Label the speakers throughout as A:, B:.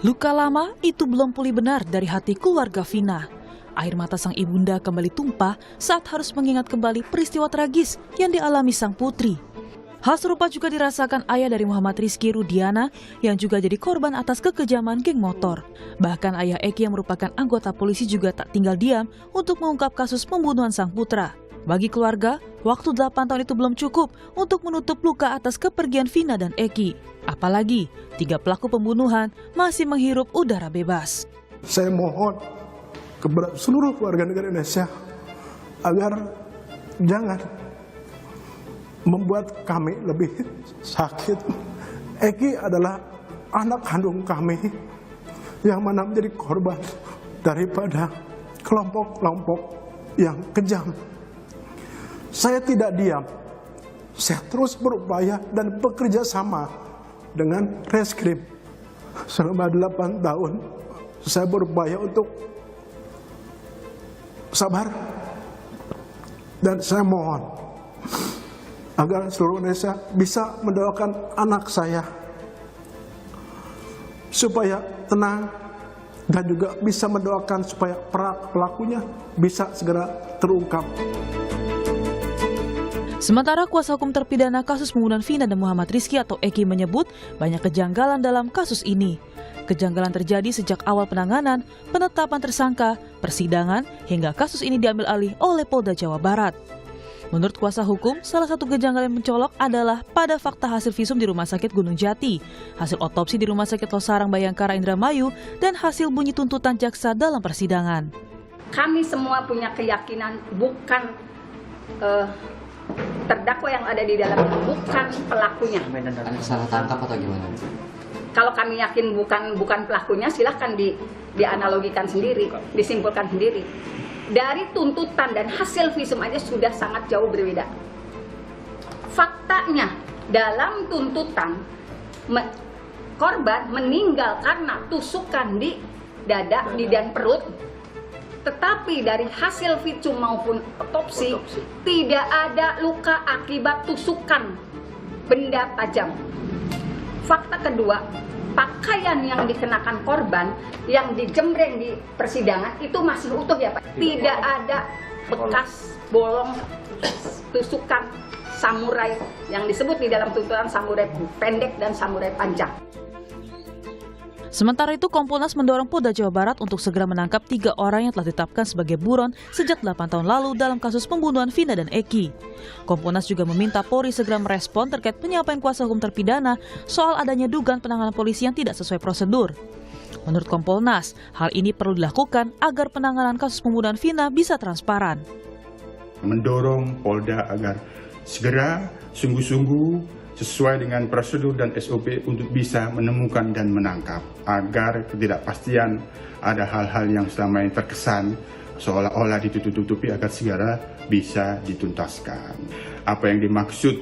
A: Luka lama itu belum pulih benar dari hati keluarga Vina. Air mata sang ibunda kembali tumpah saat harus mengingat kembali peristiwa tragis yang dialami sang putri. Hal serupa juga dirasakan ayah dari Muhammad Rizky Rudiana yang juga jadi korban atas kekejaman geng motor. Bahkan ayah Eki yang merupakan anggota polisi juga tak tinggal diam untuk mengungkap kasus pembunuhan sang putra. Bagi keluarga, waktu 8 tahun itu belum cukup untuk menutup luka atas kepergian Vina dan Eki. Apalagi 3 pelaku pembunuhan masih menghirup udara bebas.
B: Saya mohon kepada seluruh warga negara Indonesia agar jangan membuat kami lebih sakit. Eki adalah anak kandung kami yang mana menjadi korban daripada kelompok-kelompok yang kejam. Saya tidak diam, saya terus berupaya dan bekerja sama dengan Reskrim. Selama 8 tahun saya berupaya untuk sabar, dan saya mohon agar seluruh Indonesia bisa mendoakan anak saya supaya tenang, dan juga bisa mendoakan supaya pelakunya bisa segera terungkap.
A: Sementara kuasa hukum terpidana kasus pembunuhan Vina dan Muhammad Rizky atau Eki menyebut banyak kejanggalan dalam kasus ini. Kejanggalan terjadi sejak awal penanganan, penetapan tersangka, persidangan, hingga kasus ini diambil alih oleh Polda Jawa Barat. Menurut kuasa hukum, salah satu kejanggalan yang mencolok adalah pada fakta hasil visum di Rumah Sakit Gunung Jati, hasil otopsi di Rumah Sakit Losarang Bayangkara Indramayu, dan hasil bunyi tuntutan jaksa dalam persidangan.
C: Kami semua punya keyakinan bukan terdakwa yang ada di dalamnya, bukan pelakunya.
D: Ada salah tangkap atau gimana?
C: Kalau kami yakin bukan pelakunya, silahkan dianalogikan sendiri, disimpulkan sendiri. Dari tuntutan dan hasil visum aja sudah sangat jauh berbeda. Faktanya dalam tuntutan korban meninggal karena tusukan di dada, di dan perut. Tetapi dari hasil visum maupun otopsi tidak ada luka akibat tusukan benda tajam. Fakta kedua, pakaian yang dikenakan korban yang dijembreng di persidangan itu masih utuh ya Pak. Tidak ada bekas bolong tusukan samurai yang disebut di dalam tuntutan samurai pendek dan samurai panjang.
A: Sementara itu, Kompolnas mendorong Polda Jawa Barat untuk segera menangkap 3 orang yang telah ditetapkan sebagai buron sejak 8 tahun lalu dalam kasus pembunuhan Vina dan Eki. Kompolnas juga meminta Polri segera merespon terkait penyampaian kuasa hukum terpidana soal adanya dugaan penanganan polisi yang tidak sesuai prosedur. Menurut Kompolnas, hal ini perlu dilakukan agar penanganan kasus pembunuhan Vina bisa transparan.
E: Mendorong Polda agar segera sungguh-sungguh sesuai dengan prosedur dan SOP untuk bisa menemukan dan menangkap, agar ketidakpastian ada hal-hal yang selama ini terkesan seolah-olah ditutup-tutupi agar segera bisa dituntaskan. Apa yang dimaksud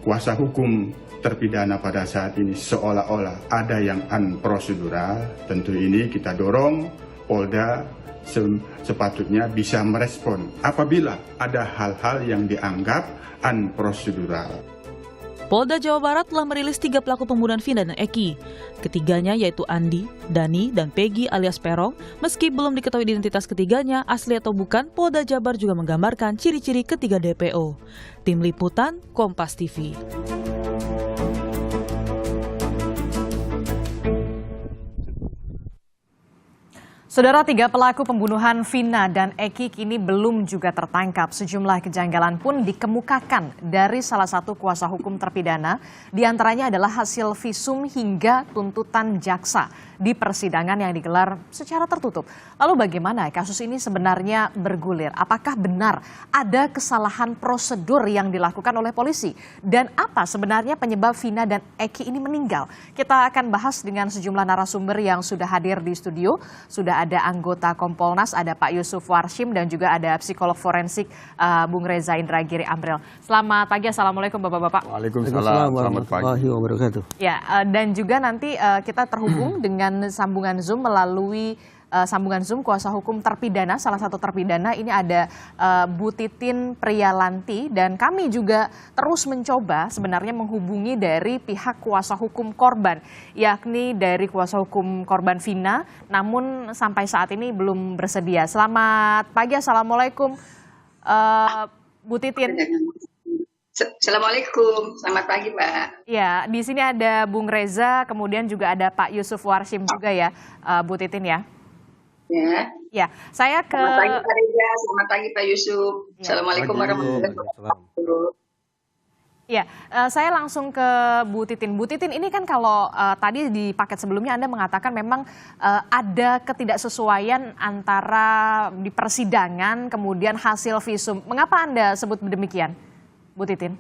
E: kuasa hukum terpidana pada saat ini seolah-olah ada yang unprosedural, tentu ini kita dorong Polda sepatutnya bisa merespon apabila ada hal-hal yang dianggap unprosedural.
A: Polda Jawa Barat telah merilis 3 pelaku pembunuhan Vina dan Eki. Ketiganya yaitu Andi, Dani, dan Peggy alias Perong. Meski belum diketahui identitas ketiganya, asli atau bukan, Polda Jabar juga menggambarkan ciri-ciri ketiga DPO. Tim Liputan, Kompas TV.
F: Saudara, 3 pelaku pembunuhan Vina dan Eki kini belum juga tertangkap. Sejumlah kejanggalan pun dikemukakan dari salah satu kuasa hukum terpidana. Di antaranya adalah hasil visum hingga tuntutan jaksa di persidangan yang digelar secara tertutup. Lalu bagaimana kasus ini sebenarnya bergulir? Apakah benar ada kesalahan prosedur yang dilakukan oleh polisi? Dan apa sebenarnya penyebab Vina dan Eki ini meninggal? Kita akan bahas dengan sejumlah narasumber yang sudah hadir di studio. Sudah ada anggota Kompolnas, ada Pak Yusuf Warshim, dan juga ada psikolog forensik Bung Reza Indragiri Amril. Selamat pagi, Assalamualaikum Bapak-Bapak.
G: Waalaikumsalam warahmatullahi wabarakatuh.
F: Ya, dan juga nanti kita terhubung dengan sambungan Zoom melalui sambungan Zoom kuasa hukum terpidana, salah satu terpidana ini ada Bu Titin Priyalanti, dan kami juga terus mencoba sebenarnya menghubungi dari pihak kuasa hukum korban, yakni dari kuasa hukum korban Vina, namun sampai saat ini belum bersedia. Selamat pagi, Assalamualaikum Bu Titin.
C: Assalamualaikum, selamat pagi Mbak.
F: Ya, di sini ada Bung Reza, kemudian juga ada Pak Yusuf Warsim juga ya, Bu Titin ya.
C: Ya.
F: Ya, saya ke.
C: Selamat pagi Pak Reza, selamat pagi Pak Yusuf.
F: Ya.
C: Assalamualaikum warahmatullahi wabarakatuh.
F: Ya, saya langsung ke Bu Titin. Bu Titin, ini kan kalau tadi di paket sebelumnya Anda mengatakan memang ada ketidaksesuaian antara di persidangan kemudian hasil visum. Mengapa Anda sebut demikian, Bu Titin?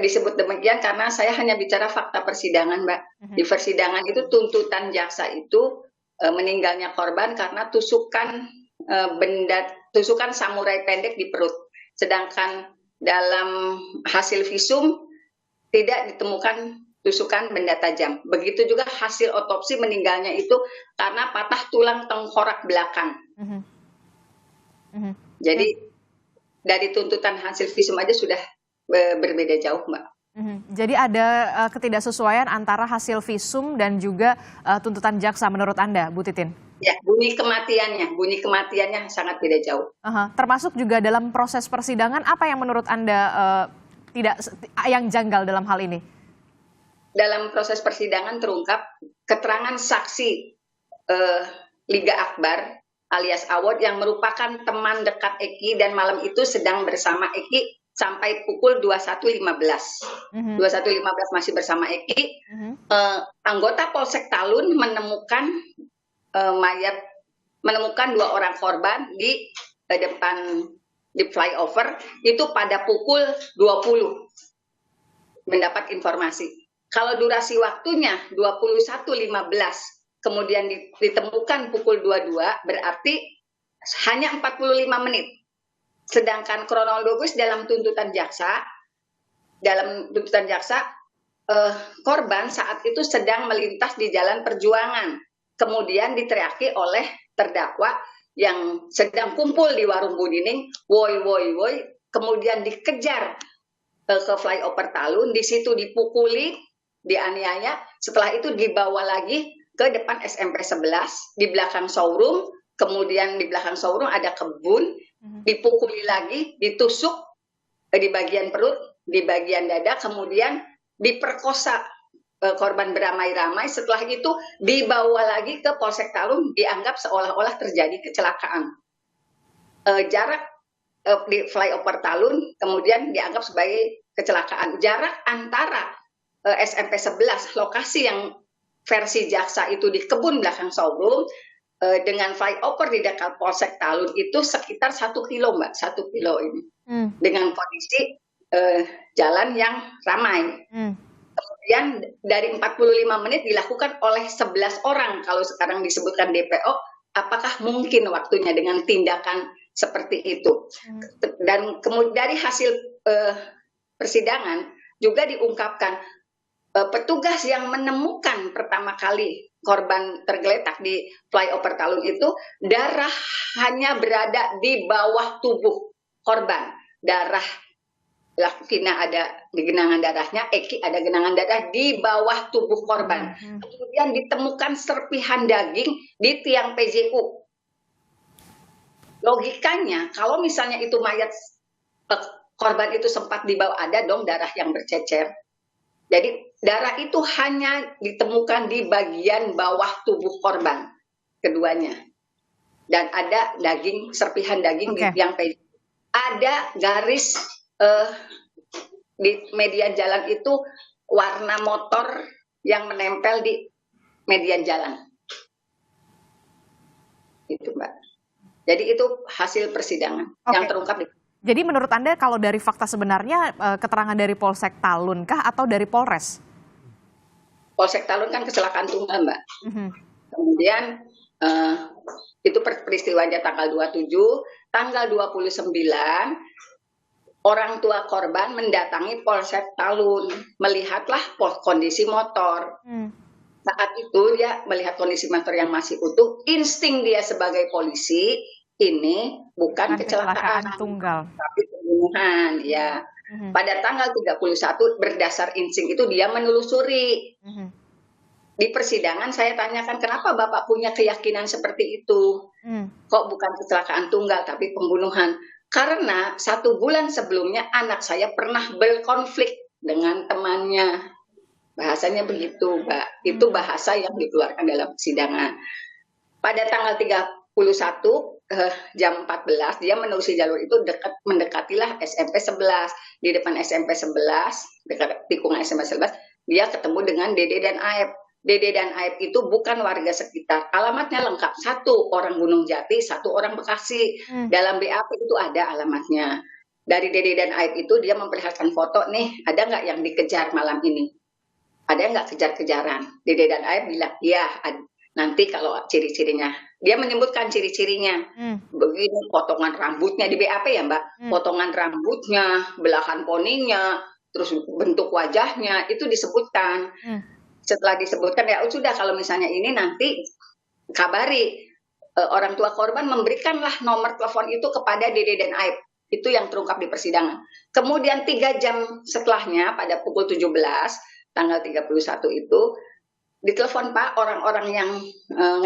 C: Disebut demikian karena saya hanya bicara fakta persidangan, Mbak. Di persidangan itu tuntutan jaksa itu meninggalnya korban karena tusukan tusukan samurai pendek di perut. Sedangkan dalam hasil visum tidak ditemukan tusukan benda tajam. Begitu juga hasil otopsi meninggalnya itu karena patah tulang tengkorak belakang. Jadi dari tuntutan hasil visum aja sudah berbeda jauh, Mbak.
F: Jadi ada ketidaksesuaian antara hasil visum dan juga tuntutan jaksa menurut Anda, Bu Titin?
C: Ya, bunyi kematiannya sangat beda jauh.
F: Termasuk juga dalam proses persidangan, apa yang menurut Anda yang janggal dalam hal ini?
C: Dalam proses persidangan terungkap keterangan saksi Liga Akbar alias Awad yang merupakan teman dekat Eki dan malam itu sedang bersama Eki sampai pukul 21.15. 21.15 masih bersama Eki. Anggota Polsek Talun menemukan 2 orang korban di depan di flyover itu pada pukul 20 mendapat informasi. Kalau durasi waktunya 21.15 kemudian ditemukan pukul 22 berarti hanya 45 menit. Sedangkan kronologis dalam tuntutan jaksa korban saat itu sedang melintas di Jalan Perjuangan. Kemudian diteriaki oleh terdakwa yang sedang kumpul di warung Budining, woi woi woi, kemudian dikejar ke flyover Talun, di situ dipukuli, dianiaya, setelah itu dibawa lagi ke depan SMP 11 di belakang showroom, kemudian di belakang showroom ada kebun, dipukuli lagi, ditusuk di bagian perut, di bagian dada, kemudian diperkosa korban beramai-ramai. Setelah itu dibawa lagi ke Polsek Talun, dianggap seolah-olah terjadi kecelakaan. Jarak di flyover Talun kemudian dianggap sebagai kecelakaan. Jarak antara SMP 11 lokasi yang versi jaksa itu di kebun belakang showroom dengan flyover di dekat Polsek Talun itu sekitar 1 kilo, Mbak, 1 kilo ini. Dengan kondisi jalan yang ramai. Kemudian dari 45 menit dilakukan oleh 11 orang, kalau sekarang disebutkan DPO, apakah mungkin waktunya dengan tindakan seperti itu? Dan kemudian dari hasil persidangan juga diungkapkan petugas yang menemukan pertama kali korban tergeletak di flyover Talun itu, darah hanya berada di bawah tubuh korban. Darah Vina ada di genangan darahnya, Eki ada genangan darah di bawah tubuh korban. Kemudian ditemukan serpihan daging di tiang PJU. Logikanya, kalau misalnya itu mayat korban itu sempat dibawa, ada dong darah yang bercecer. Jadi darah itu hanya ditemukan di bagian bawah tubuh korban keduanya. Dan ada daging, serpihan daging di tiang PJU. Ada garis di median jalan itu warna motor yang menempel di median jalan. Itu, Mbak. Jadi itu hasil persidangan yang terungkap.
F: Jadi menurut Anda kalau dari fakta sebenarnya keterangan dari Polsek Talun kah atau dari Polres?
C: Polsek Talun kan kecelakaan tunggal, Mbak. Kemudian itu peristiwanya tanggal 27, tanggal 29 orang tua korban mendatangi Polsek Talun, melihatlah kondisi motor. saat itu dia melihat kondisi motor yang masih utuh, insting dia sebagai polisi ini bukan kecelakaan
F: tunggal,
C: tapi pembunuhan ya. Pada tanggal 31 berdasar insting itu dia menelusuri. Di persidangan saya tanyakan kenapa Bapak punya keyakinan seperti itu? Kok bukan kecelakaan tunggal tapi pembunuhan? Karena 1 bulan sebelumnya anak saya pernah berkonflik dengan temannya. Bahasanya begitu, Mbak. Itu bahasa yang dikeluarkan dalam persidangan. Pada tanggal 31 jam 14 dia menelusuri jalur itu mendekatilah SMP 11. Di depan SMP 11, dekat tikungan SMP 11, dia ketemu dengan Dede dan Aep. Dede dan Aep itu bukan warga sekitar. Alamatnya lengkap. 1 orang Gunung Jati, 1 orang Bekasi. Dalam BAP itu ada alamatnya. Dari Dede dan Aep itu dia memperlihatkan foto nih, ada nggak yang dikejar malam ini? Ada nggak kejar-kejaran? Dede dan Aep bilang, iya, nanti kalau ciri-cirinya. Dia menyebutkan ciri-cirinya. Begini potongan rambutnya di BAP ya Mbak. Potongan rambutnya, belahan poninya, terus bentuk wajahnya, itu disebutkan. Setelah disebutkan ya sudah kalau misalnya ini nanti kabari orang tua korban, memberikanlah nomor telepon itu kepada Dede dan Aep. Itu yang terungkap di persidangan. Kemudian 3 jam setelahnya pada pukul 17 tanggal 31 itu ditelepon, Pak, orang-orang yang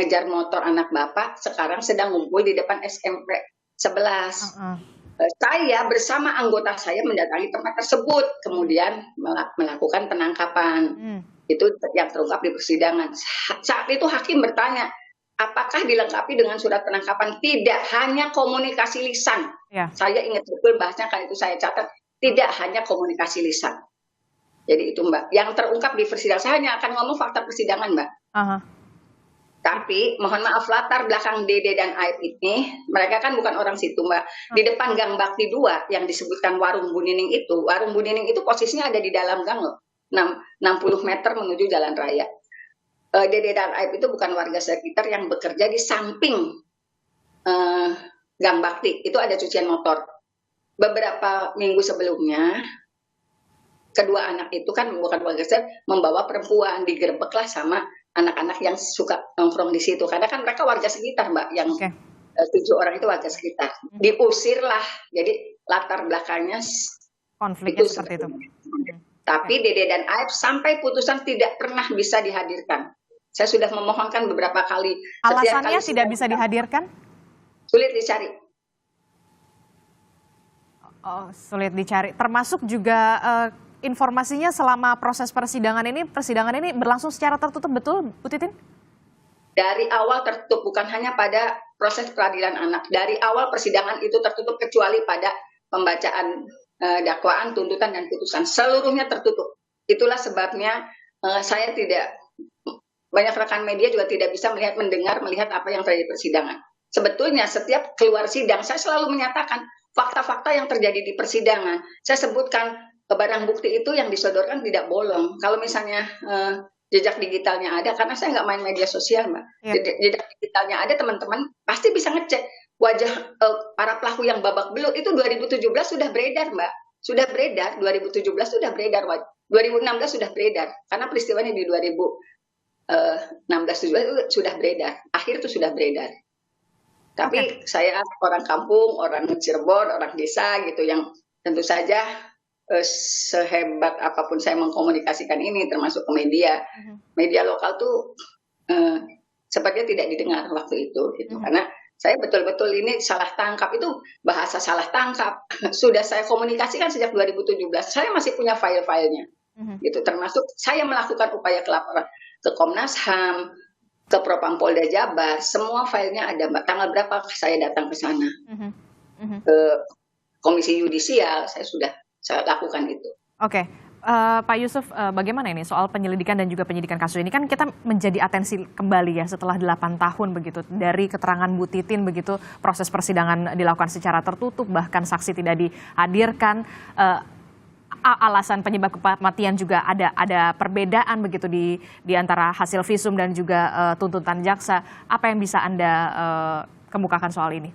C: ngejar motor anak Bapak sekarang sedang ngumpul di depan SMP 11. Saya bersama anggota saya mendatangi tempat tersebut, kemudian melakukan penangkapan. Itu yang terungkap di persidangan. Saat itu hakim bertanya, apakah dilengkapi dengan surat penangkapan? Tidak, hanya komunikasi lisan. Ya. Saya ingat betul bahasnya, kan itu saya catat. Tidak hanya komunikasi lisan. Jadi itu Mbak, yang terungkap di persidangan. Saya hanya akan ngomong fakta persidangan Mbak. Tapi mohon maaf, latar belakang Dede dan Aep ini, mereka kan bukan orang situ Mbak. Di depan Gang Bakti 2 yang disebutkan Warung Bunining itu posisinya ada di dalam gang loh. 60 meter menuju jalan raya. Dede dan Aep itu bukan warga sekitar yang bekerja di samping Gang Bakti. Itu ada cucian motor. Beberapa minggu sebelumnya, kedua anak itu kan bukan warga sekitar, membawa perempuan, digerebeklah sama anak-anak yang suka nongkrong di situ. Karena kan mereka warga sekitar Mbak, yang 7 orang itu warga sekitar. Diusirlah. Jadi latar belakangnya
F: konfliknya seperti itu.
C: Tapi Dede dan Aep sampai putusan tidak pernah bisa dihadirkan. Saya sudah memohonkan beberapa kali.
F: Alasannya tidak bisa dihadirkan?
C: Sulit dicari.
F: Oh, sulit dicari. Termasuk juga informasinya selama proses persidangan ini berlangsung secara tertutup, betul Bu Titin?
C: Dari awal tertutup, bukan hanya pada proses peradilan anak. Dari awal persidangan itu tertutup kecuali pada pembacaan dakwaan, tuntutan, dan putusan. Seluruhnya tertutup. Itulah sebabnya saya tidak, banyak rekan media juga tidak bisa melihat apa yang terjadi di persidangan. Sebetulnya setiap keluar sidang, saya selalu menyatakan fakta-fakta yang terjadi di persidangan. Saya sebutkan barang bukti itu yang disodorkan tidak bolong. Kalau misalnya jejak digitalnya ada, karena saya nggak main media sosial Mbak. Jejak digitalnya ada, teman-teman pasti bisa ngecek. Wajah para pelaku yang babak belur itu 2017 sudah beredar Mbak. Sudah beredar, 2017 sudah beredar, 2016 sudah beredar. Karena peristiwanya di 2016 sudah beredar. Akhir itu sudah beredar. Tapi saya orang kampung, orang Cirebon, orang desa gitu, yang tentu saja sehebat apapun saya mengkomunikasikan ini, termasuk ke media. Media lokal tuh sepertinya tidak didengar waktu itu gitu. Karena saya betul-betul ini salah tangkap, itu bahasa salah tangkap. Sudah saya komunikasikan sejak 2017. Saya masih punya file-filenya. Gitu, termasuk saya melakukan upaya kelaporan ke Komnas HAM, ke Propam Polda Jabar, semua filenya ada Mbak. Tanggal berapa saya datang ke sana. Ke Komisi Yudisial, saya lakukan itu.
F: Pak Yusuf, bagaimana ini soal penyelidikan dan juga penyidikan kasus ini? Kan kita menjadi atensi kembali ya setelah 8 tahun begitu dari keterangan Bu Titin, begitu proses persidangan dilakukan secara tertutup, bahkan saksi tidak dihadirkan. Alasan penyebab kematian juga ada perbedaan begitu di antara hasil visum dan juga tuntutan jaksa. Apa yang bisa Anda kemukakan soal ini?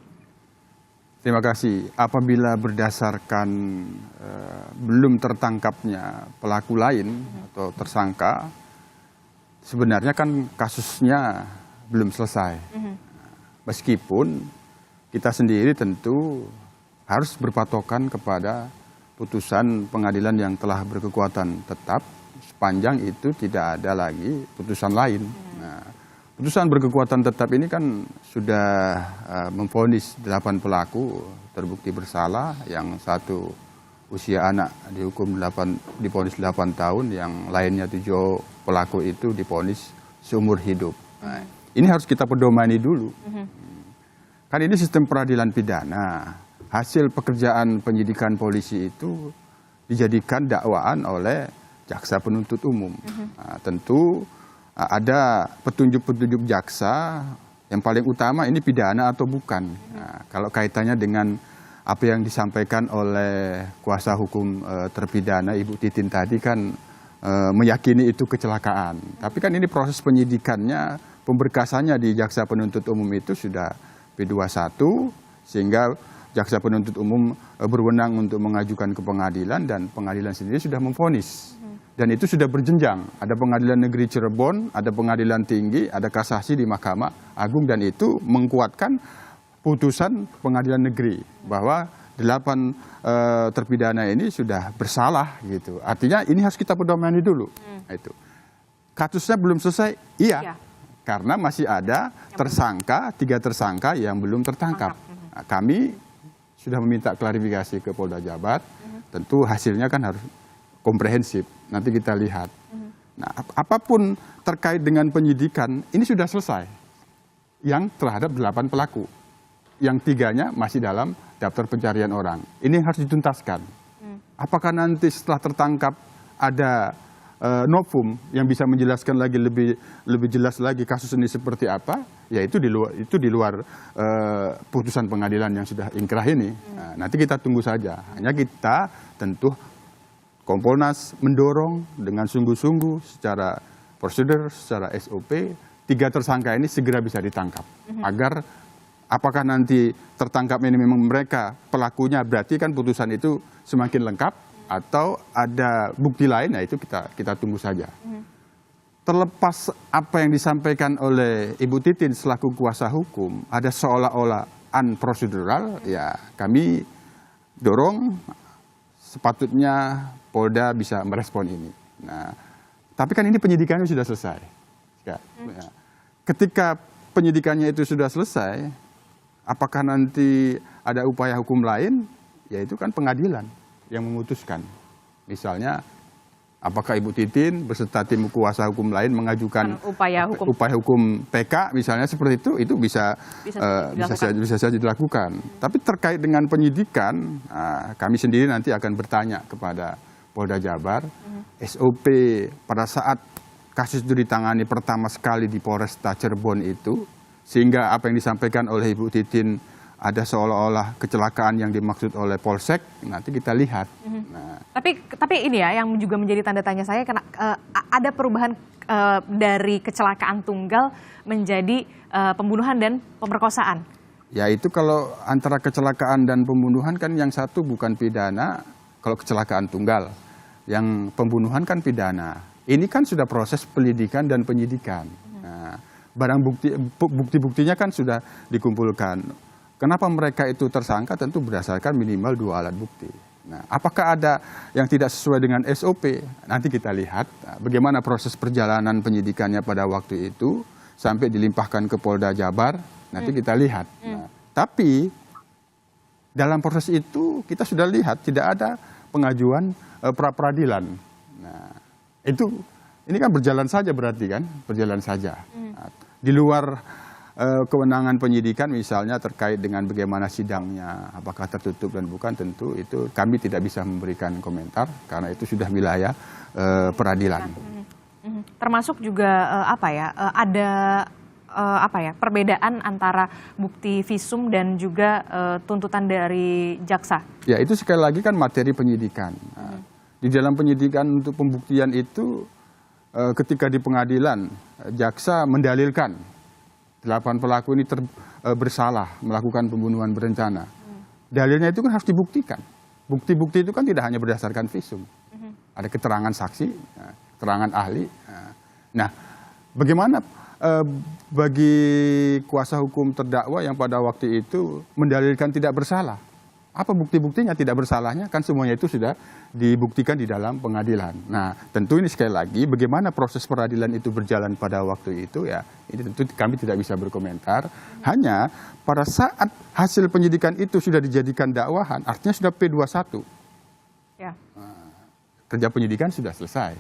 E: Terima kasih. Apabila berdasarkan belum tertangkapnya pelaku lain atau tersangka, sebenarnya kan kasusnya belum selesai. Meskipun kita sendiri tentu harus berpatokan kepada putusan pengadilan yang telah berkekuatan tetap sepanjang itu tidak ada lagi putusan lain. Nah, putusan berkekuatan tetap ini kan sudah memvonis 8 pelaku terbukti bersalah, yang satu usia anak divonis 8 tahun, yang lainnya 7 pelaku itu divonis seumur hidup. Nah, ini harus kita pedomani dulu. Kan ini sistem peradilan pidana. Hasil pekerjaan penyidikan polisi itu dijadikan dakwaan oleh jaksa penuntut umum. Nah, tentu ada petunjuk-petunjuk jaksa yang paling utama ini pidana atau bukan. Nah, kalau kaitannya dengan apa yang disampaikan oleh kuasa hukum terpidana Ibu Titin tadi kan meyakini itu kecelakaan. Tapi kan ini proses penyidikannya, pemberkasannya di jaksa penuntut umum itu sudah P21, sehingga jaksa penuntut umum berwenang untuk mengajukan ke pengadilan dan pengadilan sendiri sudah memvonis. Dan itu sudah berjenjang. Ada pengadilan negeri Cirebon, ada pengadilan tinggi, ada kasasi di Mahkamah Agung, dan itu menguatkan putusan pengadilan negeri bahwa 8 terpidana ini sudah bersalah gitu. Artinya ini harus kita pedomani dulu. Itu. Kasusnya belum selesai, iya. Karena masih ada tersangka, 3 tersangka yang belum tertangkap. Nah, kami sudah meminta klarifikasi ke Polda Jabar, tentu hasilnya kan harus komprehensif, nanti kita lihat. Nah, apapun terkait dengan penyidikan, ini sudah selesai. Yang terhadap 8 pelaku, yang 3-nya masih dalam daftar pencarian orang. Ini harus dituntaskan. Apakah nanti setelah tertangkap ada novum yang bisa menjelaskan lagi lebih jelas lagi kasus ini seperti apa? Ya itu di luar putusan pengadilan yang sudah ingkrah ini. Nah, nanti kita tunggu saja. Hanya kita tentu Kompolnas mendorong dengan sungguh-sungguh secara prosedur, secara SOP, 3 tersangka ini segera bisa ditangkap. Agar apakah nanti tertangkap ini memang mereka pelakunya, berarti kan putusan itu semakin lengkap, atau ada bukti lain, ya itu kita tunggu saja. Terlepas apa yang disampaikan oleh Ibu Titin selaku kuasa hukum, ada seolah-olah unprocedural, ya kami dorong sepatutnya Polda bisa merespon ini. Nah, tapi kan ini penyidikannya sudah selesai. Ya. Ketika penyidikannya itu sudah selesai, apakah nanti ada upaya hukum lain? Ya itu kan pengadilan yang memutuskan. Misalnya, apakah Ibu Titin beserta tim kuasa hukum lain mengajukan upaya hukum PK misalnya seperti itu bisa saja dilakukan. Tapi terkait dengan penyidikan, kami sendiri nanti akan bertanya kepada Polda Jabar, SOP pada saat kasus itu ditangani pertama sekali di Polresta Cirebon itu, sehingga apa yang disampaikan oleh Ibu Titin ada seolah-olah kecelakaan yang dimaksud oleh Polsek, nanti kita lihat. Nah. Tapi ini ya yang juga menjadi tanda tanya saya, karena ada perubahan dari kecelakaan tunggal menjadi pembunuhan dan pemerkosaan. Ya itu kalau antara kecelakaan dan pembunuhan kan yang satu bukan pidana, kalau kecelakaan tunggal. Yang pembunuhan kan pidana. Ini kan sudah proses penyelidikan dan penyidikan. Nah, barang bukti-buktinya kan sudah dikumpulkan. Kenapa mereka itu tersangka? Tentu berdasarkan minimal 2 alat bukti. Nah, apakah ada yang tidak sesuai dengan SOP? Nanti kita lihat bagaimana proses perjalanan penyidikannya pada waktu itu sampai dilimpahkan ke Polda Jabar. Nanti kita lihat. Nah, tapi dalam proses itu kita sudah lihat tidak ada pengajuan pra-peradilan. Nah, ini kan berjalan saja berarti kan, berjalan saja. Nah, di luar kewenangan penyidikan misalnya terkait dengan bagaimana sidangnya, apakah tertutup dan bukan, tentu itu kami tidak bisa memberikan komentar karena itu sudah wilayah peradilan. Termasuk juga ada perbedaan antara bukti visum dan juga tuntutan dari jaksa. Ya itu sekali lagi kan materi penyidikan. Di dalam penyidikan untuk pembuktian itu ketika di pengadilan jaksa mendalilkan 8 pelaku ini bersalah melakukan pembunuhan berencana. Dalilnya itu kan harus dibuktikan. Bukti-bukti itu kan tidak hanya berdasarkan visum. Ada keterangan saksi, keterangan ahli. Nah, Bagaimana bagi kuasa hukum terdakwa yang pada waktu itu mendalilkan tidak bersalah? Apa bukti-buktinya tidak bersalahnya? Kan semuanya itu sudah dibuktikan di dalam pengadilan. Nah, tentu ini sekali lagi bagaimana proses peradilan itu berjalan pada waktu itu ya, ini tentu kami tidak bisa berkomentar. Hanya pada saat hasil penyidikan itu sudah dijadikan dakwahan, artinya sudah P21.
F: Ya.
E: Kerja penyidikan sudah selesai.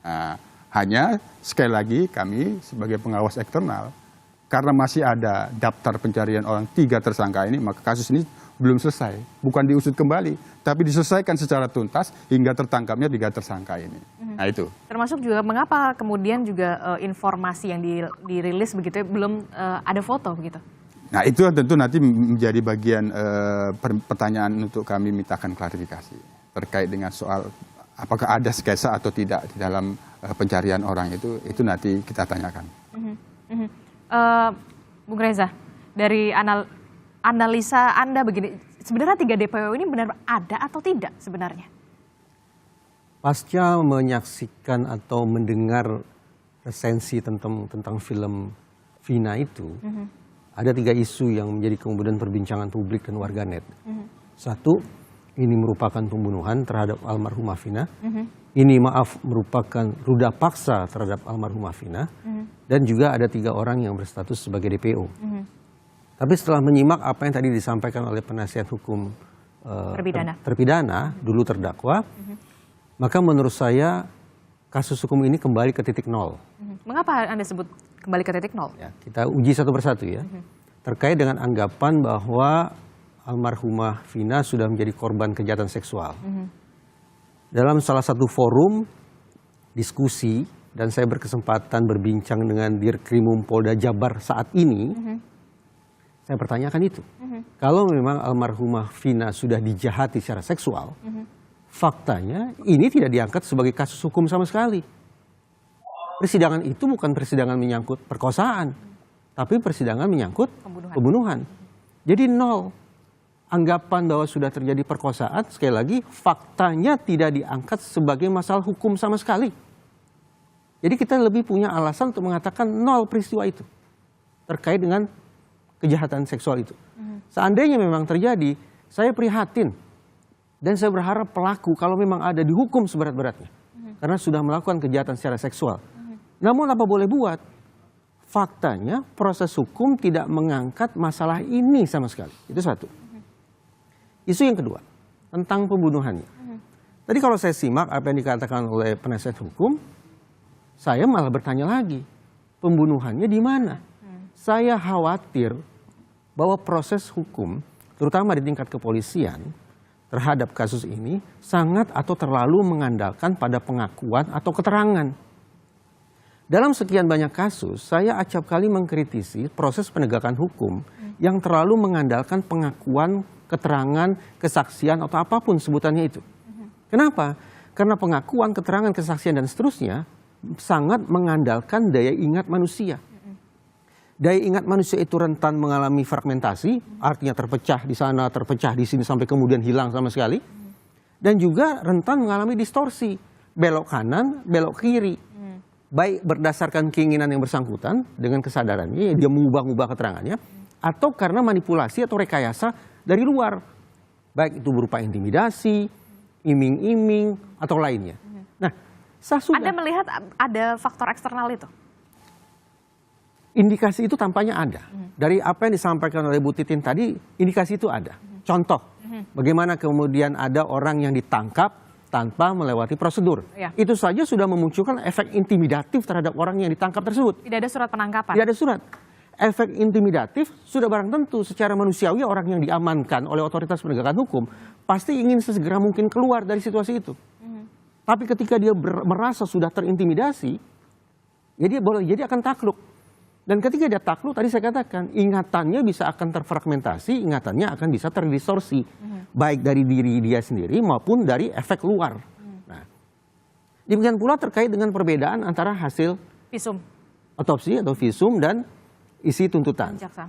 E: Nah, hanya sekali lagi kami sebagai pengawas eksternal, karena masih ada daftar pencarian orang 3 tersangka ini, maka kasus ini belum selesai. Bukan diusut kembali, tapi diselesaikan secara tuntas hingga tertangkapnya 3 tersangka ini. Nah itu.
F: Termasuk juga mengapa kemudian juga informasi yang dirilis begitu belum ada foto begitu?
E: Nah itu tentu nanti menjadi bagian pertanyaan untuk kami mintakan klarifikasi terkait dengan soal apakah ada sketsa atau tidak di dalam pencarian orang itu nanti kita tanyakan.
F: Bung Reza, dari analisa Anda begini, sebenarnya 3 DPO ini benar ada atau tidak sebenarnya?
G: Pasca menyaksikan atau mendengar resensi tentang film Vina itu, ada 3 isu yang menjadi kemudian perbincangan publik dan warganet. Satu, ini merupakan pembunuhan terhadap almarhumah Vina. Ini merupakan ruda paksa terhadap almarhumah Vina. Dan juga ada 3 orang yang berstatus sebagai DPO. Tapi setelah menyimak apa yang tadi disampaikan oleh penasihat hukum terpidana, dulu terdakwa, maka menurut saya kasus hukum ini kembali ke titik nol.
F: Mengapa Anda sebut kembali ke titik nol?
G: Ya, kita uji satu persatu ya. Terkait dengan anggapan bahwa almarhumah Vina sudah menjadi korban kejahatan seksual. Dalam salah satu forum diskusi, dan saya berkesempatan berbincang dengan Dirkrimum Polda Jabar saat ini, saya pertanyakan itu. Kalau memang almarhumah Vina sudah dijahati secara seksual, faktanya ini tidak diangkat sebagai kasus hukum sama sekali. Persidangan itu bukan persidangan menyangkut perkosaan, tapi persidangan menyangkut pembunuhan. Jadi nol. Anggapan bahwa sudah terjadi perkosaan, sekali lagi faktanya tidak diangkat sebagai masalah hukum sama sekali. Jadi kita lebih punya alasan untuk mengatakan nol peristiwa itu terkait dengan kejahatan seksual itu. Seandainya memang terjadi, saya prihatin dan saya berharap pelaku kalau memang ada dihukum seberat-beratnya karena sudah melakukan kejahatan secara seksual. Namun apa boleh buat? Faktanya proses hukum tidak mengangkat masalah ini sama sekali. Itu satu. Isu yang kedua tentang pembunuhannya. Tadi kalau saya simak apa yang dikatakan oleh penasihat hukum, saya malah bertanya lagi, pembunuhannya di mana? Saya khawatir bahwa proses hukum, terutama di tingkat kepolisian, terhadap kasus ini sangat atau terlalu mengandalkan pada pengakuan atau keterangan. Dalam sekian banyak kasus, saya acap kali mengkritisi proses penegakan hukum yang terlalu mengandalkan pengakuan, keterangan, kesaksian, atau apapun sebutannya itu. Kenapa? Karena pengakuan, keterangan, kesaksian, dan seterusnya sangat mengandalkan daya ingat manusia. Daya ingat manusia itu rentan mengalami fragmentasi, artinya terpecah di sana, terpecah di sini, sampai kemudian hilang sama sekali. Dan juga rentan mengalami distorsi, belok kanan, belok kiri. Baik berdasarkan keinginan yang bersangkutan dengan kesadarannya, dia mengubah-ubah keterangannya, atau karena manipulasi atau rekayasa dari luar. Baik itu berupa intimidasi, iming-iming, atau lainnya. Nah,
F: Anda melihat ada faktor eksternal itu?
G: Indikasi itu tampaknya ada. Dari apa yang disampaikan oleh Bu Titin tadi, indikasi itu ada. Contoh, bagaimana kemudian ada orang yang ditangkap tanpa melewati prosedur.
F: Ya.
G: Itu saja sudah memunculkan efek intimidatif terhadap orang yang ditangkap tersebut.
F: Tidak ada surat penangkapan?
G: Tidak ada surat. Efek intimidatif sudah barang tentu secara manusiawi orang yang diamankan oleh otoritas penegakan hukum pasti ingin sesegera mungkin keluar dari situasi itu. Tapi ketika dia merasa sudah terintimidasi, ya dia boleh jadi akan takluk. Dan ketika dia takluk, tadi saya katakan, ingatannya bisa akan terfragmentasi, ingatannya akan bisa terdistorsi. Baik dari diri dia sendiri maupun dari efek luar. Nah, demikian pula terkait dengan perbedaan antara hasil
F: visum,
G: otopsi atau visum dan isi tuntutan.
F: Jaksa.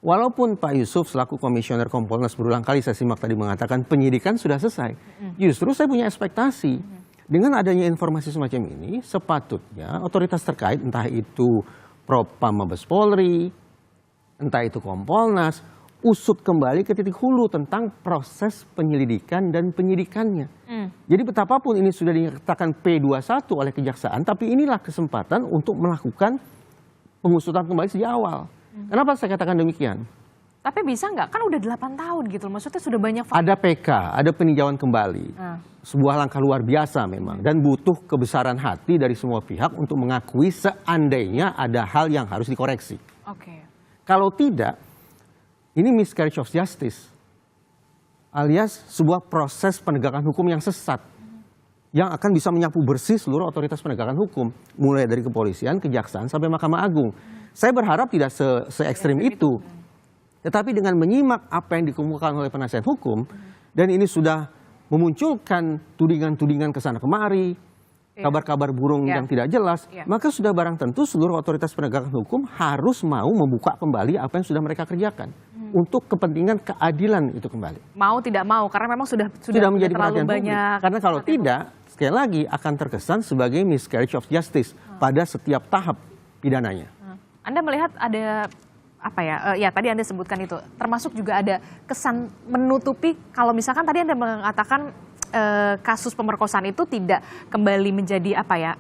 G: Walaupun Pak Yusuf selaku komisioner Kompolnas berulang kali saya simak tadi mengatakan penyidikan sudah selesai. Justru saya punya ekspektasi Dengan adanya informasi semacam ini, sepatutnya otoritas terkait, entah itu Propam Mabes Polri, entah itu Kompolnas, usut kembali ke titik hulu tentang proses penyelidikan dan penyidikannya. Jadi betapapun ini sudah dinyatakan P21 oleh kejaksaan, tapi inilah kesempatan untuk melakukan pengusutan kembali sejak awal. Kenapa saya katakan demikian?
F: Tapi bisa nggak? Kan udah 8 tahun gitu. Maksudnya sudah banyak fakta.
G: Ada PK, ada peninjauan kembali. Sebuah langkah luar biasa memang. Dan butuh kebesaran hati dari semua pihak untuk mengakui seandainya ada hal yang harus dikoreksi.
F: Oke.
G: Kalau tidak, ini miscarriage of justice. Alias sebuah proses penegakan hukum yang sesat. Yang akan bisa menyapu bersih seluruh otoritas penegakan hukum. Mulai dari kepolisian, kejaksaan, sampai Mahkamah Agung. Saya berharap tidak se-ekstrim itu. Tetapi dengan menyimak apa yang dikemukakan oleh penasihat hukum, dan ini sudah memunculkan tudingan-tudingan kesana kemari, kabar-kabar burung yang tidak jelas, maka sudah barang tentu seluruh otoritas penegakan hukum harus mau membuka kembali apa yang sudah mereka kerjakan. Untuk kepentingan keadilan itu kembali.
F: Mau tidak mau, karena memang sudah
G: menjadi
F: terlalu
G: perhatian publik.
F: banyak.
G: Karena kalau tidak, sekali lagi akan terkesan sebagai miscarriage of justice pada setiap tahap pidananya.
F: Anda melihat ada apa ya? Ya tadi Anda sebutkan itu, termasuk juga ada kesan menutupi. Kalau misalkan tadi Anda mengatakan kasus pemerkosaan itu tidak kembali menjadi apa ya,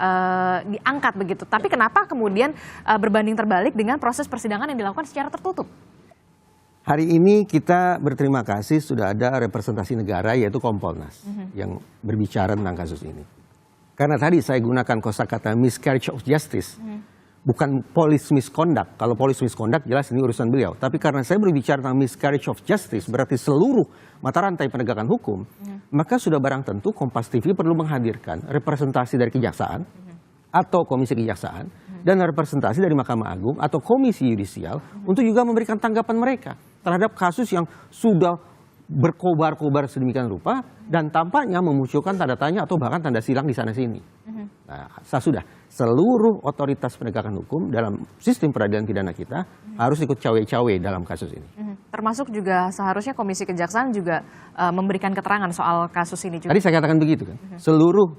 F: diangkat begitu. Tapi kenapa kemudian berbanding terbalik dengan proses persidangan yang dilakukan secara tertutup?
G: Hari ini kita berterima kasih sudah ada representasi negara yaitu Kompolnas yang berbicara tentang kasus ini. Karena tadi saya gunakan kosakata miscarriage of justice. Bukan police misconduct. Kalau police misconduct jelas ini urusan beliau. Tapi karena saya berbicara tentang miscarriage of justice, berarti seluruh mata rantai penegakan hukum, maka sudah barang tentu Kompas TV perlu menghadirkan representasi dari kejaksaan atau komisi kejaksaan dan representasi dari Mahkamah Agung atau komisi yudisial untuk juga memberikan tanggapan mereka terhadap kasus yang sudah berkobar-kobar sedemikian rupa dan tampaknya memunculkan tanda tanya atau bahkan tanda silang di sana-sini. Nah, sudah seluruh otoritas penegakan hukum dalam sistem peradilan pidana kita harus ikut cawe-cawe dalam kasus ini.
F: Termasuk juga seharusnya Komisi Kejaksaan juga memberikan keterangan soal kasus ini juga.
G: Tadi saya katakan begitu kan. Seluruh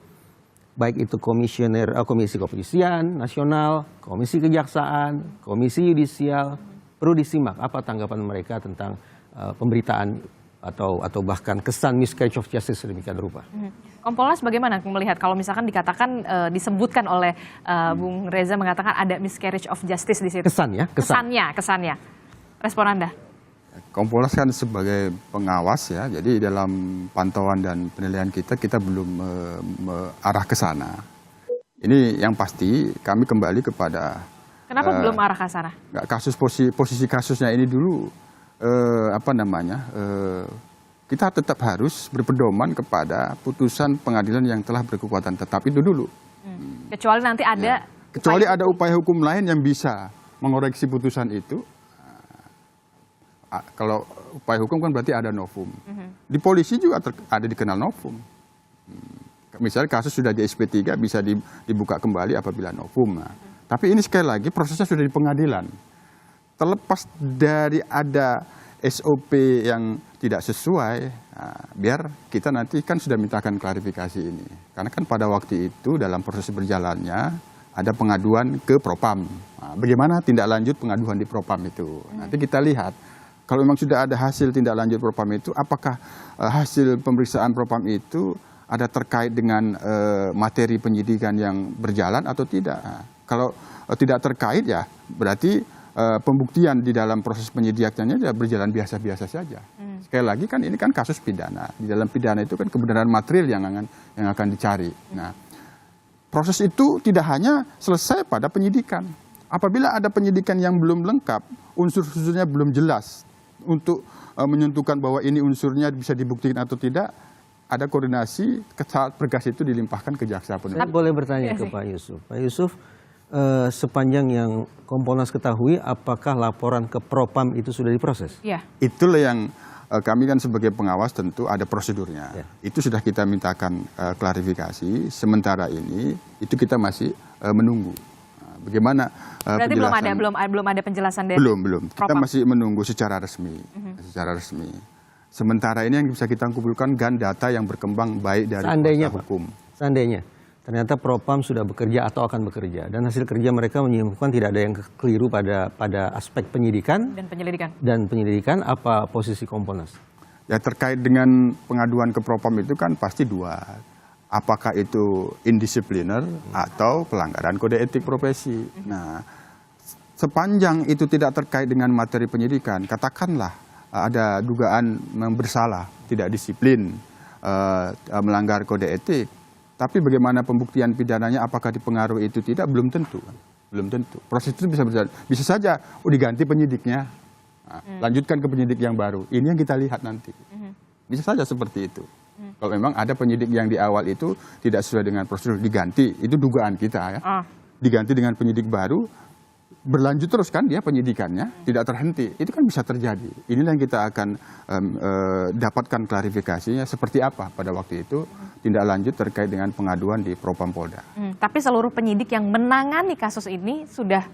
G: baik itu komisi kepolisian nasional, komisi kejaksaan, komisi yudisial perlu disimak apa tanggapan mereka tentang pemberitaan atau bahkan kesan miscarriage of justice sedemikian rupa.
F: Kompolnas bagaimana melihat kalau misalkan dikatakan disebutkan oleh Bung Reza mengatakan ada miscarriage of justice di situ? Kesannya. Respon Anda?
E: Kompolnas kan sebagai pengawas ya, jadi dalam pantauan dan penilaian kita belum arah ke sana. Ini yang pasti kami kembali kepada.
F: Kenapa belum arah ke sana?
E: Posisi kasusnya ini dulu. Kita tetap harus berpedoman kepada putusan pengadilan yang telah berkekuatan tetap itu dulu.
F: Kecuali nanti ada
E: kecuali ada upaya hukum lain yang bisa mengoreksi putusan itu. Kalau upaya hukum kan berarti ada novum. Di polisi juga ada dikenal novum. Misalnya kasus sudah di SP3 bisa dibuka kembali apabila novum. Tapi ini sekali lagi prosesnya sudah di pengadilan. Terlepas dari ada SOP yang tidak sesuai, biar kita nanti kan sudah mintakan klarifikasi ini. Karena kan pada waktu itu dalam proses berjalannya ada pengaduan ke Propam. Bagaimana tindak lanjut pengaduan di Propam itu? Nanti kita lihat, kalau memang sudah ada hasil tindak lanjut Propam itu, apakah hasil pemeriksaan Propam itu ada terkait dengan materi penyidikan yang berjalan atau tidak? Kalau tidak terkait ya berarti pembuktian di dalam proses penyidikannya berjalan biasa-biasa saja. Sekali lagi kan ini kan kasus pidana. Di dalam pidana itu kan kebenaran material yang akan dicari. Nah, proses itu tidak hanya selesai pada penyidikan. Apabila ada penyidikan yang belum lengkap, unsur-unsurnya belum jelas untuk menentukan bahwa ini unsurnya bisa dibuktikan atau tidak, ada koordinasi saat berkas itu dilimpahkan ke jaksa penuntut.
G: Saya boleh bertanya ke Pak Yusuf. Pak Yusuf, sepanjang yang Kompolnas ketahui, apakah laporan ke Propam itu sudah diproses?
F: Iya.
E: Itulah yang kami kan sebagai pengawas tentu ada prosedurnya. Ya. Itu sudah kita mintakan klarifikasi. Sementara ini itu kita masih menunggu. Bagaimana
F: berarti belum ada penjelasan dari
E: belum. Kita masih menunggu secara resmi. Secara resmi. Sementara ini yang bisa kita kumpulkan data yang berkembang baik dari
G: seandainya
E: hukum.
G: Seandainya ternyata Propam sudah bekerja atau akan bekerja dan hasil kerja mereka menyimpulkan tidak ada yang keliru pada aspek penyidikan
F: dan
G: penyelidikan, apa posisi Kompolnas?
E: Ya, terkait dengan pengaduan ke Propam itu kan pasti dua. Apakah itu indisipliner atau pelanggaran kode etik profesi. Nah, sepanjang itu tidak terkait dengan materi penyidikan, katakanlah ada dugaan bersalah, tidak disiplin, melanggar kode etik. Tapi bagaimana pembuktian pidananya, apakah dipengaruhi itu tidak, belum tentu. Belum tentu. Proses itu bisa berjalan. Bisa saja diganti penyidiknya, lanjutkan ke penyidik yang baru. Ini yang kita lihat nanti. Bisa saja seperti itu. Kalau memang ada penyidik yang di awal itu tidak sesuai dengan prosedur, diganti. Itu dugaan kita ya. Diganti dengan penyidik baru, berlanjut terus kan dia penyidikannya, tidak terhenti. Itu kan bisa terjadi. Inilah yang kita akan dapatkan klarifikasinya seperti apa pada waktu itu tindak lanjut terkait dengan pengaduan di Propam Polda.
F: Tapi seluruh penyidik yang menangani kasus ini sudah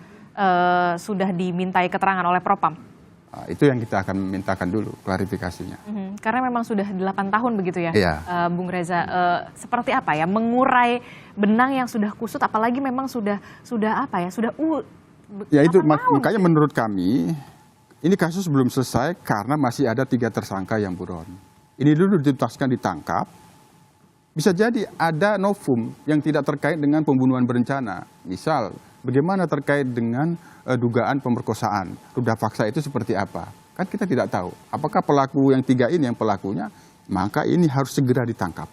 F: dimintai keterangan oleh Propam?
E: Itu yang kita akan mintakan dulu klarifikasinya.
F: Karena memang sudah 8 tahun begitu ya,
E: iya.
F: Bung Reza. Seperti apa ya mengurai benang yang sudah kusut, apalagi memang sudah
E: Ya itu
F: gitu?
E: makanya menurut kami ini kasus belum selesai karena masih ada 3 tersangka yang buron. Ini dulu dituntaskan, ditangkap. Bisa jadi ada novum yang tidak terkait dengan pembunuhan berencana. Misal, bagaimana terkait dengan dugaan pemerkosaan. Ruda paksa itu seperti apa? Kan kita tidak tahu. Apakah pelaku yang 3 ini yang pelakunya? Maka ini harus segera ditangkap.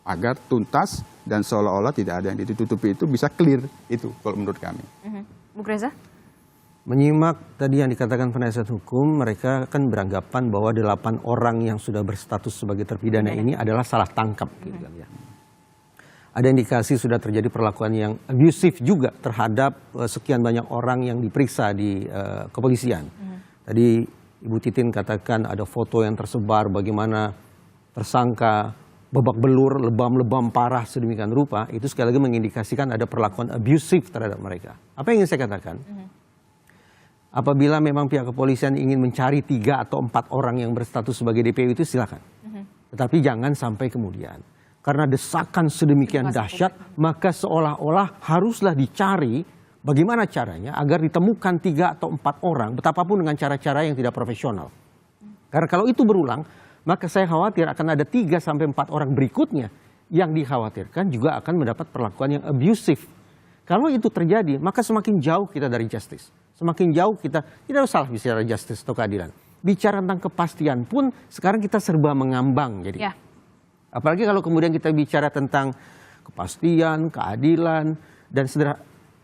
E: Agar tuntas dan seolah-olah tidak ada yang ditutupi, itu bisa clear. Itu kalau menurut kami.
F: Bung Reza?
G: Menyimak tadi yang dikatakan penasihat hukum, mereka kan beranggapan bahwa 8 orang yang sudah berstatus sebagai terpidana ini adalah salah tangkap. Gitu kan, ya. Ada indikasi sudah terjadi perlakuan yang abusif juga terhadap sekian banyak orang yang diperiksa di kepolisian. Tadi Ibu Titin katakan ada foto yang tersebar bagaimana tersangka babak belur, lebam-lebam parah sedemikian rupa, itu sekali lagi mengindikasikan ada perlakuan abusif terhadap mereka. Apa yang ingin saya katakan? Apabila memang pihak kepolisian ingin mencari 3 atau 4 orang yang berstatus sebagai DPO itu silakan. Tetapi jangan sampai kemudian. Karena desakan sedemikian dahsyat, maka seolah-olah haruslah dicari bagaimana caranya agar ditemukan 3 atau 4 orang, betapapun dengan cara-cara yang tidak profesional. Karena kalau itu berulang, maka saya khawatir akan ada 3 sampai 4 orang berikutnya yang dikhawatirkan juga akan mendapat perlakuan yang abusif. Kalau itu terjadi, maka semakin jauh kita dari justice. Semakin jauh kita, tidak usah bicara justice atau keadilan. Bicara tentang kepastian pun, sekarang kita serba mengambang. Jadi, apalagi kalau kemudian kita bicara tentang kepastian, keadilan, dan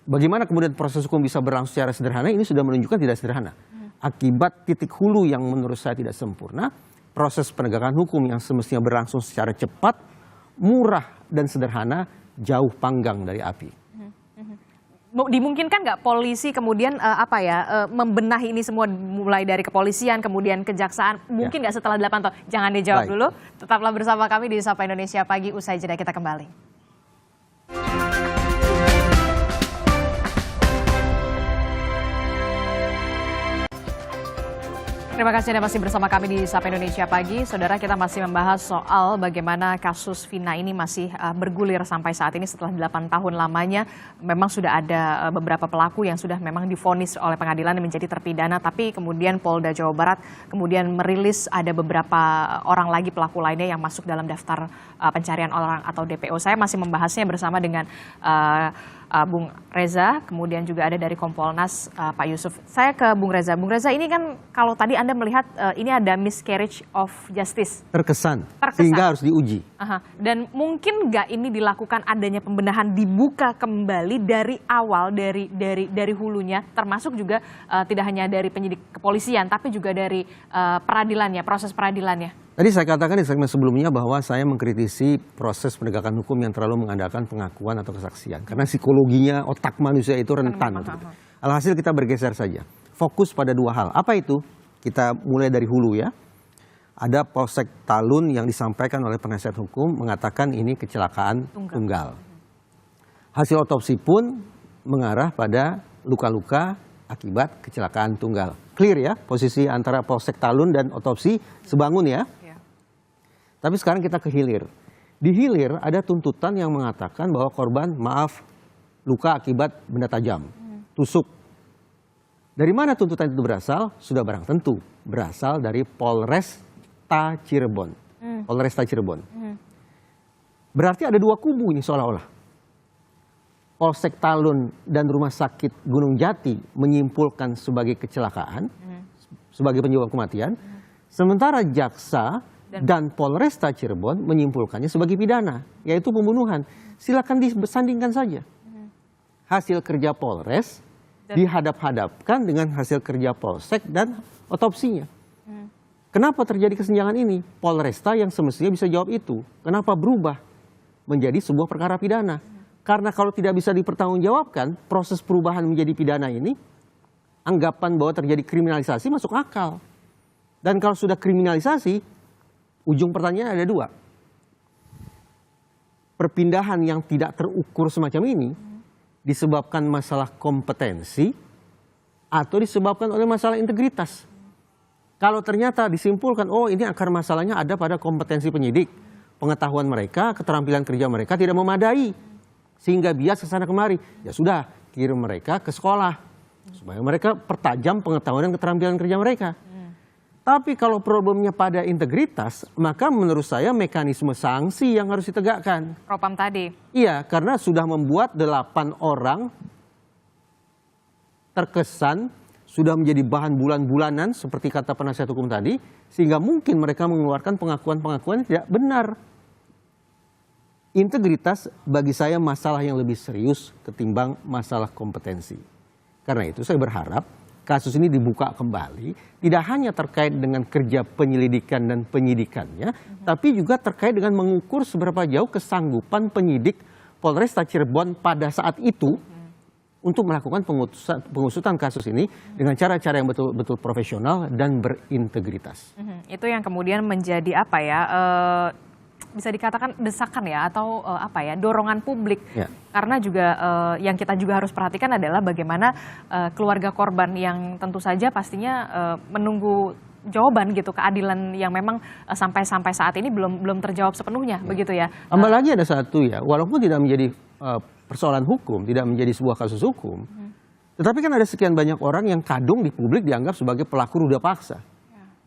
G: bagaimana kemudian proses hukum bisa berlangsung secara sederhana, ini sudah menunjukkan tidak sederhana. Akibat titik hulu yang menurut saya tidak sempurna, proses penegakan hukum yang semestinya berlangsung secara cepat, murah, dan sederhana, jauh panggang dari api.
F: Dimungkinkan nggak polisi kemudian membenahi ini semua mulai dari kepolisian kemudian kejaksaan, mungkin nggak setelah 8 tahun? Jangan dijawab dulu, tetaplah bersama kami di Sapa Indonesia Pagi, usai jeda kita kembali. Terima kasih Anda masih bersama kami di Sapa Indonesia Pagi. Saudara, kita masih membahas soal bagaimana kasus Vina ini masih bergulir sampai saat ini setelah 8 tahun lamanya. Memang sudah ada beberapa pelaku yang sudah memang divonis oleh pengadilan menjadi terpidana, tapi kemudian Polda Jawa Barat kemudian merilis ada beberapa orang lagi pelaku lainnya yang masuk dalam daftar pencarian orang atau DPO. Saya masih membahasnya bersama dengan Bung Reza, kemudian juga ada dari Kompolnas Pak Yusuf. Saya ke Bung Reza. Bung Reza, ini kan kalau tadi Anda melihat ini ada miscarriage of justice.
G: Terkesan. Sehingga harus diuji.
F: Dan mungkin nggak ini dilakukan adanya pembenahan, dibuka kembali dari awal, dari hulunya, termasuk juga tidak hanya dari penyidik kepolisian, tapi juga dari peradilannya, proses peradilannya.
G: Tadi saya katakan di segmen sebelumnya bahwa saya mengkritisi proses penegakan hukum yang terlalu mengandalkan pengakuan atau kesaksian. Karena psikologinya otak manusia itu rentan. Alhasil kita bergeser saja. Fokus pada 2 hal. Apa itu? Kita mulai dari hulu ya. Ada Polsek Talun yang disampaikan oleh penasihat hukum mengatakan ini kecelakaan tunggal. Hasil otopsi pun mengarah pada luka-luka akibat kecelakaan tunggal. Clear ya posisi antara Polsek Talun dan otopsi sebangun ya. Tapi sekarang kita ke hilir. Di hilir ada tuntutan yang mengatakan bahwa korban luka akibat benda tajam, tusuk. Dari mana tuntutan itu berasal? Sudah barang tentu berasal dari Polresta Cirebon. Polresta Cirebon. Berarti ada dua kubu ini seolah-olah. Polsek Talun dan Rumah Sakit Gunung Jati menyimpulkan sebagai kecelakaan, sebagai penyebab kematian. Sementara jaksa dan Polresta Cirebon menyimpulkannya sebagai pidana, yaitu pembunuhan. Silakan disandingkan saja. Hasil kerja Polres dihadap-hadapkan dengan hasil kerja Polsek dan otopsinya. Kenapa terjadi kesenjangan ini? Polresta yang semestinya bisa jawab itu. Kenapa berubah menjadi sebuah perkara pidana? Karena kalau tidak bisa dipertanggungjawabkan, proses perubahan menjadi pidana ini, anggapan bahwa terjadi kriminalisasi masuk akal. Dan kalau sudah kriminalisasi, ujung pertanyaan ada dua. Perpindahan yang tidak terukur semacam ini disebabkan masalah kompetensi atau disebabkan oleh masalah integritas. Kalau ternyata disimpulkan, oh ini akar masalahnya ada pada kompetensi penyidik, pengetahuan mereka, keterampilan kerja mereka tidak memadai, sehingga bias ke sana kemari, ya sudah kirim mereka ke sekolah, supaya mereka pertajam pengetahuan dan keterampilan kerja mereka. Tapi kalau problemnya pada integritas, maka menurut saya mekanisme sanksi yang harus ditegakkan.
F: Propam tadi.
G: Iya, karena sudah membuat 8 orang terkesan sudah menjadi bahan bulan-bulanan seperti kata penasihat hukum tadi, sehingga mungkin mereka mengeluarkan pengakuan-pengakuan yang tidak benar. Integritas bagi saya masalah yang lebih serius ketimbang masalah kompetensi. Karena itu saya berharap kasus ini dibuka kembali, tidak hanya terkait dengan kerja penyelidikan dan penyidikannya, tapi juga terkait dengan mengukur seberapa jauh kesanggupan penyidik Polresta Cirebon pada saat itu untuk melakukan pengusutan kasus ini dengan cara-cara yang betul-betul profesional dan berintegritas.
F: Itu yang kemudian menjadi apa ya, bisa dikatakan desakan ya, atau apa ya, dorongan publik. Ya. Karena juga yang kita juga harus perhatikan adalah bagaimana keluarga korban yang tentu saja pastinya menunggu jawaban gitu, keadilan yang memang sampai saat ini belum terjawab sepenuhnya, begitu ya.
G: Tambah lagi ada satu ya, walaupun tidak menjadi persoalan hukum, tidak menjadi sebuah kasus hukum, tetapi kan ada sekian banyak orang yang kadung di publik dianggap sebagai pelaku ruda paksa,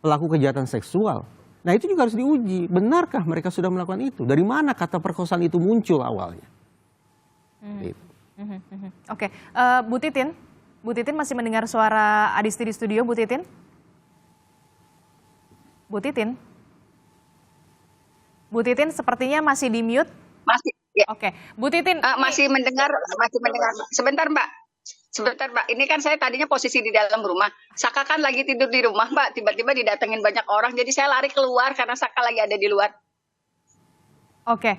G: pelaku kejahatan seksual. Nah itu juga harus diuji, benarkah mereka sudah melakukan itu? Dari mana kata perkosaan itu muncul awalnya?
F: Oke, Bu Titin masih mendengar suara Adisti di studio, Bu Titin? Bu Titin sepertinya masih di mute?
C: Masih, ya.
F: Oke, Bu Titin.
C: Masih mendengar. Sebentar Mbak, ini kan saya tadinya posisi di dalam rumah. Saka kan lagi tidur di rumah Mbak, tiba-tiba didatengin banyak orang, jadi saya lari keluar karena Saka lagi ada di luar.
F: Oke.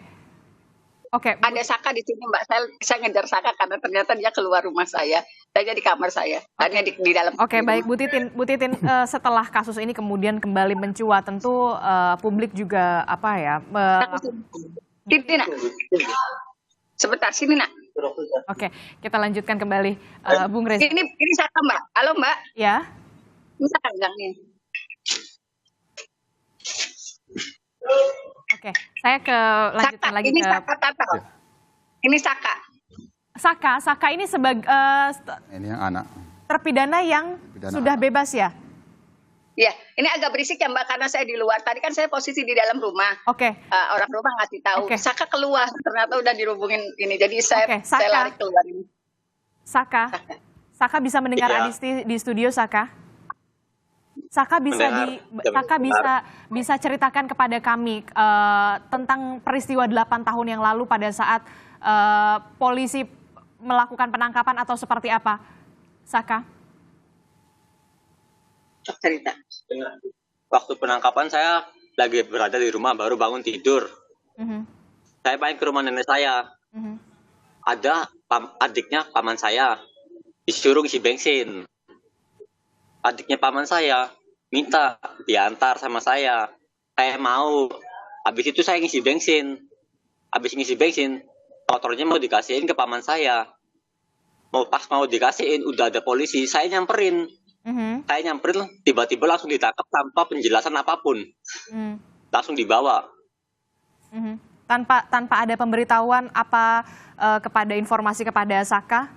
C: Ada Saka di sini Mbak, saya ngejar Saka karena ternyata dia keluar rumah saya di kamar saya, tadinya di dalam.
F: Oke, baik Bu Titin, setelah kasus ini kemudian kembali mencuat, tentu publik juga apa ya?
C: Titin, nak. Sebentar, sini nak.
F: Oke, kita lanjutkan kembali, Bung Reza.
C: Ini Saka Mbak. Halo Mbak.
F: Ya.
C: Ini Saka gangnya.
F: Oke, saya lanjutkan lagi
C: ini
F: ke.
C: Ini Saka.
F: Saka ini sebagai
E: Ini yang anak.
F: terpidana yang sudah bebas ya?
C: Ya, ini agak berisik ya Mbak karena saya di luar. Tadi kan saya posisi di dalam rumah.
F: Oke.
C: Orang rumah ngasih tahu. Saka keluar, ternyata udah dirubungin ini. Jadi saya lari keluar ini.
F: Saka bisa mendengar Adisti di studio, Saka? Saka bisa ceritakan kepada kami tentang peristiwa 8 tahun yang lalu pada saat polisi melakukan penangkapan atau seperti apa, Saka?
C: Cerita.
H: Waktu penangkapan saya lagi berada di rumah, baru bangun tidur. Saya main ke rumah nenek saya. Ada adiknya paman saya disuruh isi bensin. Adiknya paman saya minta diantar sama saya. Saya mau. Habis itu saya ngisi bensin. Habis ngisi bensin, motornya mau dikasihin ke paman saya. Pas mau dikasihin, udah ada polisi. Saya nyamperin. Saya nyamperin, tiba-tiba langsung ditangkap tanpa penjelasan apapun. Langsung dibawa.
F: Tanpa ada pemberitahuan apa kepada informasi kepada Saka?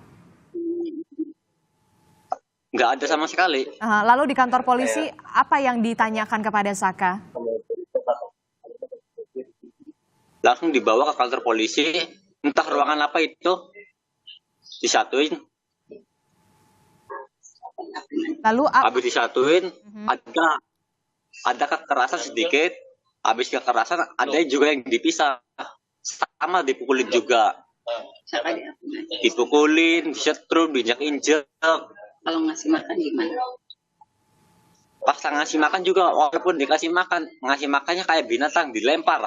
H: Nggak ada sama sekali.
F: Lalu di kantor polisi apa yang ditanyakan kepada Saka?
H: Langsung dibawa ke kantor polisi, entah ruangan apa itu, disatuin.
F: Lalu
H: Habis disatuin, ada kekerasan sedikit. Habis kekerasan ada juga yang dipisah. Sama dipukulin juga. Dipukulin, disetrum, diinjak-injak.
C: Kalau ngasih makan gimana?
H: Pas ngasih makan juga, walaupun dikasih makan, ngasih makannya kayak binatang, dilempar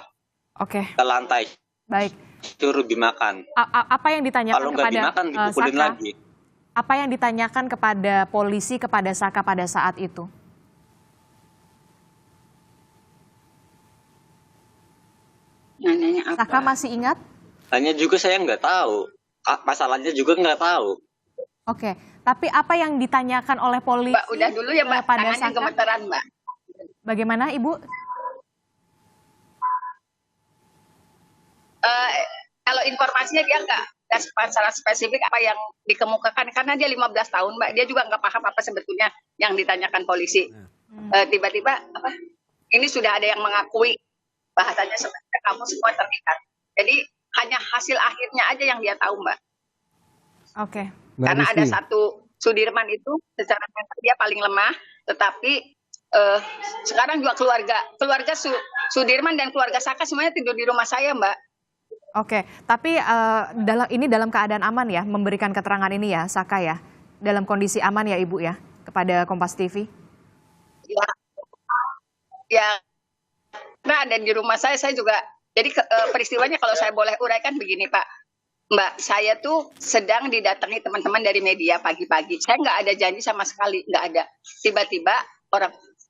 F: Oke.
H: ke lantai.
F: Baik.
H: Suruh dimakan.
F: Apa yang ditanyakan
H: Kalau nggak
F: kepada
H: dimakan, dipukulin
F: Saka?
H: lagi.
F: Apa yang ditanyakan kepada polisi kepada Saka pada saat itu?
C: Nanyanya apa?
F: Saka masih ingat?
H: Hanya juga saya nggak tahu. Masalahnya juga nggak tahu.
F: Oke. Tapi apa yang ditanyakan oleh polisi?
C: Mbak, udah dulu ya Mbak,
F: pada
C: tangannya
F: Saka?
C: gemeteran Mbak.
F: Bagaimana Ibu?
C: Kalau informasinya dia nggak secara spesifik apa yang dikemukakan, karena dia 15 tahun Mbak, dia juga nggak paham apa sebetulnya yang ditanyakan polisi. Tiba-tiba apa? Ini sudah ada yang mengakui, bahasanya sebenarnya kamu semua terlibat. Jadi hanya hasil akhirnya aja yang dia tahu Mbak.
F: Oke.
C: Karena ada satu Sudirman itu secara mental dia paling lemah, tetapi sekarang juga keluarga Sudirman dan keluarga Saka semuanya tidur di rumah saya Mbak.
F: Oke, tapi dalam keadaan aman ya memberikan keterangan ini ya Saka ya, dalam kondisi aman ya Ibu ya kepada Kompas TV.
C: Ya, nah dan di rumah saya juga. Jadi peristiwanya kalau saya boleh uraikan begini Pak, Mbak, saya tuh sedang didatangi teman-teman dari media pagi-pagi. Saya nggak ada janji sama sekali, nggak ada. Tiba-tiba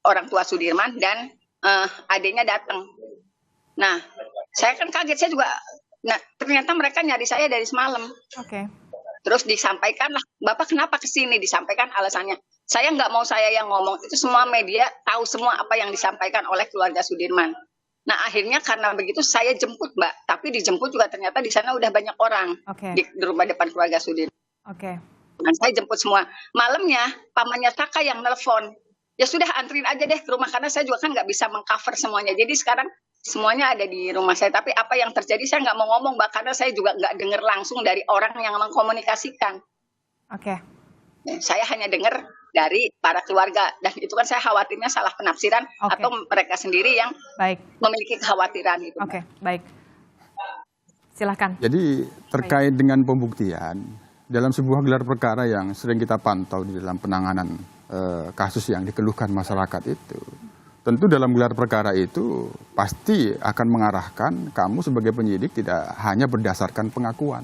C: orang tua Sudirman dan adiknya datang. Nah, saya kan kaget, saya juga. Nah, ternyata mereka nyari saya dari semalam.
F: Oke.
C: Terus disampaikan lah, Bapak kenapa kesini? Disampaikan alasannya. Saya nggak mau saya yang ngomong, itu semua media tahu semua apa yang disampaikan oleh keluarga Sudirman. Nah, akhirnya karena begitu saya jemput Mbak, tapi dijemput juga ternyata di sana udah banyak orang di rumah depan keluarga Sudirman.
F: Oke.
C: Dan saya jemput semua. Malamnya pamannya Saka yang nelpon. Ya sudah antrin aja deh ke rumah, karena saya juga kan nggak bisa mengcover semuanya. Jadi sekarang semuanya ada di rumah saya. Tapi apa yang terjadi saya nggak mau ngomong Mbak, karena saya juga nggak dengar langsung dari orang yang mengkomunikasikan.
F: Oke.
C: Saya hanya dengar dari para keluarga, dan itu kan saya khawatirnya salah penafsiran atau mereka sendiri yang memiliki kekhawatiran itu.
F: Oke, baik. Silahkan.
I: Jadi terkait dengan pembuktian dalam sebuah gelar perkara yang sering kita pantau di dalam penanganan kasus yang dikeluhkan masyarakat itu, tentu dalam gelar perkara itu pasti akan mengarahkan kamu sebagai penyidik tidak hanya berdasarkan pengakuan,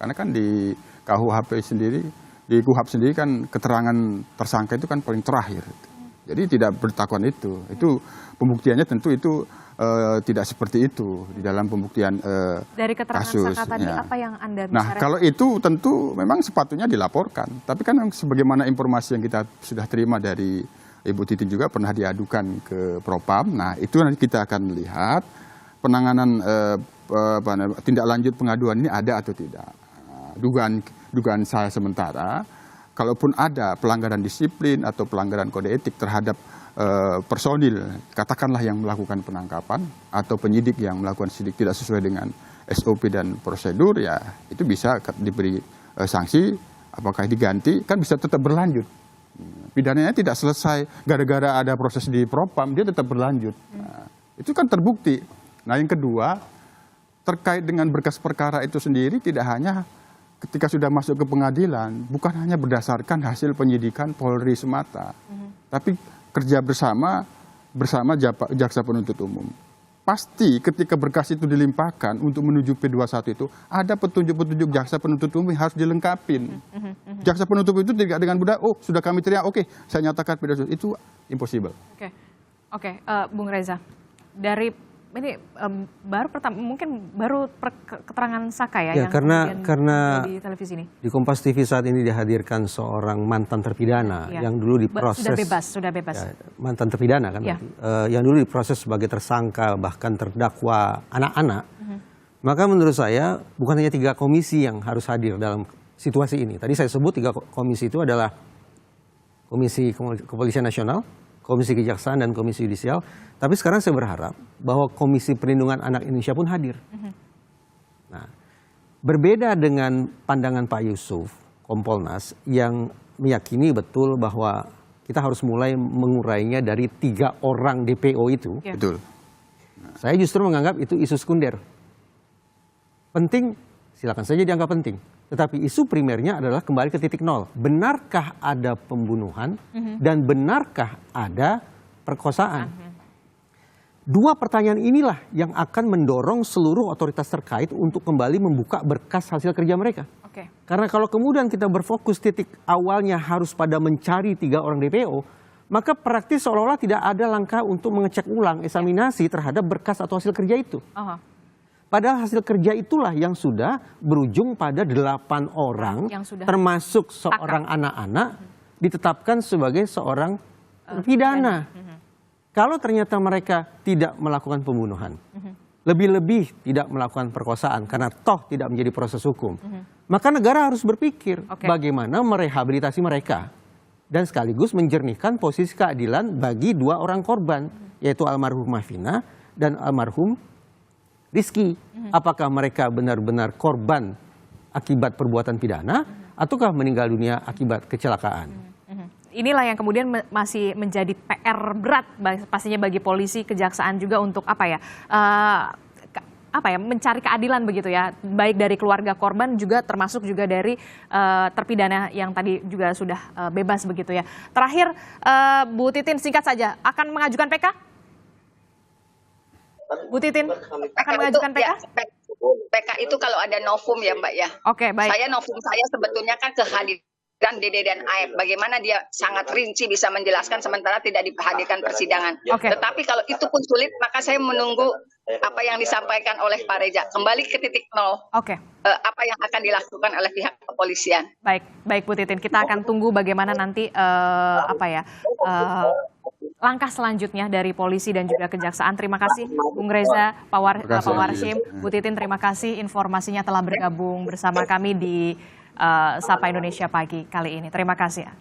I: karena kan di KUHP sendiri, di KUHP sendiri kan keterangan tersangka itu kan paling terakhir. Jadi tidak bertakuan itu pembuktiannya tentu itu tidak seperti itu di dalam pembuktian
F: dari keterangan
I: kasus.
F: Saka tadi apa yang Anda bisa?
I: Nah, kalau itu tentu memang sepatutnya dilaporkan. Tapi kan sebagaimana informasi yang kita sudah terima dari Ibu Titin juga pernah diadukan ke Propam. Nah, itu nanti kita akan lihat penanganan tindak lanjut pengaduan ini ada atau tidak. Dugaan saya sementara, kalaupun ada pelanggaran disiplin atau pelanggaran kode etik terhadap personil, katakanlah yang melakukan penangkapan atau penyidik yang melakukan sidik tidak sesuai dengan SOP dan prosedur, ya itu bisa diberi sanksi, apakah diganti, kan bisa tetap berlanjut. Pidananya tidak selesai gara-gara ada proses di Propam, dia tetap berlanjut. Nah, itu kan terbukti. Nah, yang kedua, terkait dengan berkas perkara itu sendiri tidak hanya ketika sudah masuk ke pengadilan, bukan hanya berdasarkan hasil penyidikan Polri semata, tapi kerja bersama jaksa penuntut umum. Pasti ketika berkas itu dilimpahkan untuk menuju P21 itu ada petunjuk-petunjuk jaksa penuntut umum yang harus dilengkapin. Jaksa penuntut umum itu tidak dengan mudah, oh sudah kami terima, oke, saya nyatakan P21, itu impossible.
F: Oke, Bung Reza, dari ini mungkin baru keterangan Saka ya yang
G: karena
F: di televisi ini.
G: Di Kompas TV saat ini dihadirkan seorang mantan terpidana yang dulu diproses
F: sudah bebas.
G: Ya, mantan terpidana kan yang dulu diproses sebagai tersangka bahkan terdakwa anak-anak. Maka menurut saya bukan hanya 3 komisi yang harus hadir dalam situasi ini. Tadi saya sebut 3 komisi itu adalah Komisi Kepolisian Nasional, Komisi Kejaksaan, dan Komisi Yudisial. Tapi sekarang saya berharap bahwa Komisi Perlindungan Anak Indonesia pun hadir. Nah, berbeda dengan pandangan Pak Yusuf, Kompolnas, yang meyakini betul bahwa kita harus mulai mengurainya dari 3 orang DPO itu.
F: Ya.
I: Betul.
G: Saya justru menganggap itu isu sekunder. Penting, silakan saja dianggap penting. Tetapi isu primernya adalah kembali ke titik nol. Benarkah ada pembunuhan dan benarkah ada perkosaan? 2 pertanyaan inilah yang akan mendorong seluruh otoritas terkait untuk kembali membuka berkas hasil kerja mereka.
F: Oke.
G: Karena kalau kemudian kita berfokus titik awalnya harus pada mencari 3 orang DPO, maka praktis seolah-olah tidak ada langkah untuk mengecek ulang eksaminasi terhadap berkas atau hasil kerja itu. Padahal hasil kerja itulah yang sudah berujung pada 8 orang,
F: Yang sudah
G: termasuk seorang anak-anak, ditetapkan sebagai seorang pidana. Kalau ternyata mereka tidak melakukan pembunuhan, lebih-lebih tidak melakukan perkosaan, karena toh tidak menjadi proses hukum, maka negara harus berpikir bagaimana merehabilitasi mereka dan sekaligus menjernihkan posisi keadilan bagi 2 orang korban, yaitu almarhumah Vina dan almarhum Rizky. Apakah mereka benar-benar korban akibat perbuatan pidana ataukah meninggal dunia akibat kecelakaan?
F: Inilah yang kemudian masih menjadi PR berat pastinya bagi polisi, kejaksaan juga untuk mencari keadilan begitu ya, baik dari keluarga korban juga termasuk juga dari terpidana yang tadi juga sudah bebas begitu ya. Terakhir, Bu Titin, singkat saja, akan mengajukan PK? Bu Titin akan mengajukan PK?
C: PK itu kalau ada novum ya Mbak ya.
F: Oke, baik.
C: Novum saya sebetulnya kan kehadiran Dede dan Aep. Bagaimana dia sangat rinci bisa menjelaskan sementara tidak dihadirkan persidangan. Tetapi kalau itu pun sulit, maka saya menunggu apa yang disampaikan oleh Pak Reza. Kembali ke titik nol. Apa yang akan dilakukan oleh pihak kepolisian.
F: Baik Bu Titin, kita akan tunggu bagaimana nanti langkah selanjutnya dari polisi dan juga kejaksaan. Terima kasih Bung Reza, Pak Warshim, Bu Titin, terima kasih informasinya telah bergabung bersama kami di Sapa Indonesia Pagi kali ini. Terima kasih ya.